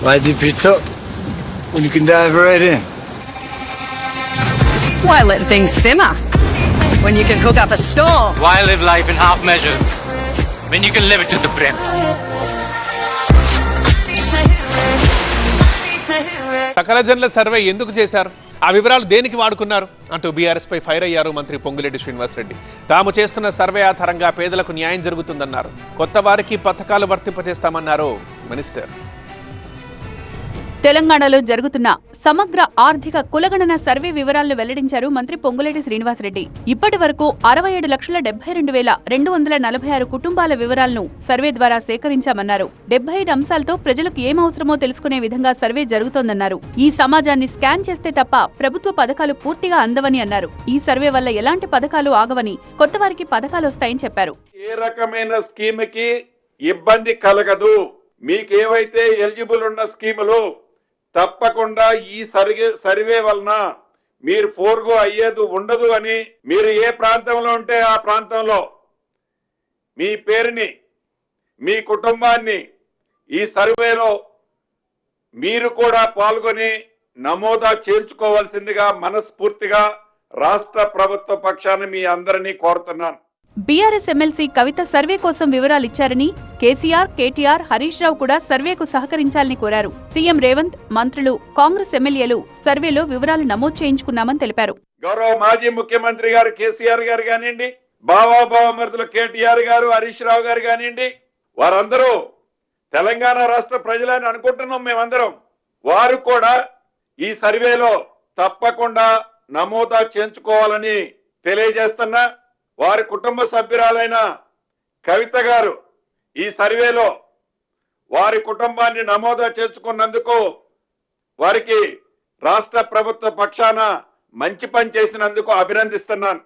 Why dip it up when you can dive right in? Why let things simmer when you can cook up a storm? Why live life in half measures when you can live it to the brim? సకల జనుల survey ఎందుకు చేశారు, ఆ వివరాలు దేనికి వాడుకున్నారు అంటూ BRS పై fire అయ్యారు మంత్రి పొంగులేటి శ్రీనివాసరెడ్డి. తాము చేస్తున్న సర్వే ఆధారంగా పేదలకు న్యాయం జరుగుతుందన్నారు. కొత్త వారికి పథకాలు వర్తింపజేస్తామన్నారు మినిస్టర్. తెలంగాణలో జరుగుతున్న సమగ్ర ఆర్థిక కులగణన సర్వే వివరాలను వెల్లడించారు మంత్రి పొంగులేటి శ్రీనివాసరెడ్డి. ఇప్పటి వరకు 67,72,246 కుటుంబాల వివరాలను సర్వే ద్వారా సేకరించామన్నారు. 75 అంశాలతో ప్రజలకు ఏం అవసరమో తెలుసుకునే విధంగా సర్వే జరుగుతోందన్నారు. ఈ సమాజాన్ని స్కాన్ చేస్తే తప్ప ప్రభుత్వ పథకాలు పూర్తిగా అందవని అన్నారు. ఈ సర్వే వల్ల ఎలాంటి పథకాలు ఆగవని, కొత్త వారికి పథకాలు వస్తాయని చెప్పారు. ఏ రకమైన స్కీమ్కి ఇబ్బంది కలగదు. మీకేవైతే ఎలిజిబుల్ ఉన్న స్కీములు తప్పకుండా ఈ సర్వే వలన మీరు ఫోర్గో అయ్యేది ఉండదు అని, మీరు ఏ ప్రాంతంలో ఉంటే ఆ ప్రాంతంలో మీ పేరుని, మీ కుటుంబాన్ని ఈ సర్వేలో మీరు కూడా పాల్గొని నమోదా చేర్చుకోవాల్సిందిగా మనస్ఫూర్తిగా రాష్ట్ర ప్రభుత్వ పక్షాన మీ అందరినీ కోరుతున్నాను. బీఆర్ఎస్ ఎమ్మెల్సీ కవిత సర్వే కోసం వివరాలిచ్చారని, కేసీఆర్, కేటీఆర్, హరీష్ రావు కూడా సర్వేకు సహకరించాలని కోరారు. సీఎం రేవంత్, మంత్రులు, కాంగ్రెస్ ఎమ్మెల్యేలు సర్వేలో వివరాలు నమోదు చేయించుకున్నామని తెలిపారు. గౌరవ మాజీ ముఖ్యమంత్రి గారు కేసీఆర్ గారు కానివ్వండి, బావామరుదులు కేటీఆర్ గారు, హరీష్ రావు గారు కానివ్వండి, వారందరూ తెలంగాణ రాష్ట్ర ప్రజలని అనుకుంటున్నాం మేమందరం. వారు కూడా ఈ సర్వేలో తప్పకుండా నమోదా చేయించుకోవాలని తెలియజేస్తున్నా. వారి కుటుంబ సభ్యురాలైన కవిత గారు ఈ సర్వేలో వారి కుటుంబాన్ని నమోదా చేసుకున్నందుకు వారికి రాష్ట్ర ప్రభుత్వ పక్షాన మంచి పని చేసినందుకు అభినందిస్తున్నాను.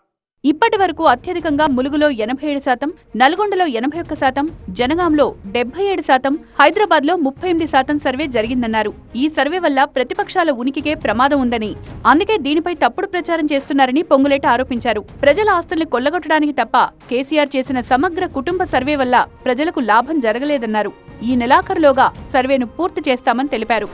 ఇప్పటి వరకు అత్యధికంగా ములుగులో 87%, నల్గొండలో 81%, జనగాంలో 77%, హైదరాబాద్లో 38% సర్వే జరిగిందన్నారు. ఈ సర్వే వల్ల ప్రతిపక్షాల ఉనికికే ప్రమాదం ఉందని, అందుకే దీనిపై తప్పుడు ప్రచారం చేస్తున్నారని పొంగులేటి ఆరోపించారు. ప్రజల ఆస్తుల్ని కొల్లగొట్టడానికి తప్ప కేసీఆర్ చేసిన సమగ్ర కుటుంబ సర్వే వల్ల ప్రజలకు లాభం జరగలేదన్నారు. ఈ నెలాఖరులోగా సర్వేను పూర్తి చేస్తామని తెలిపారు.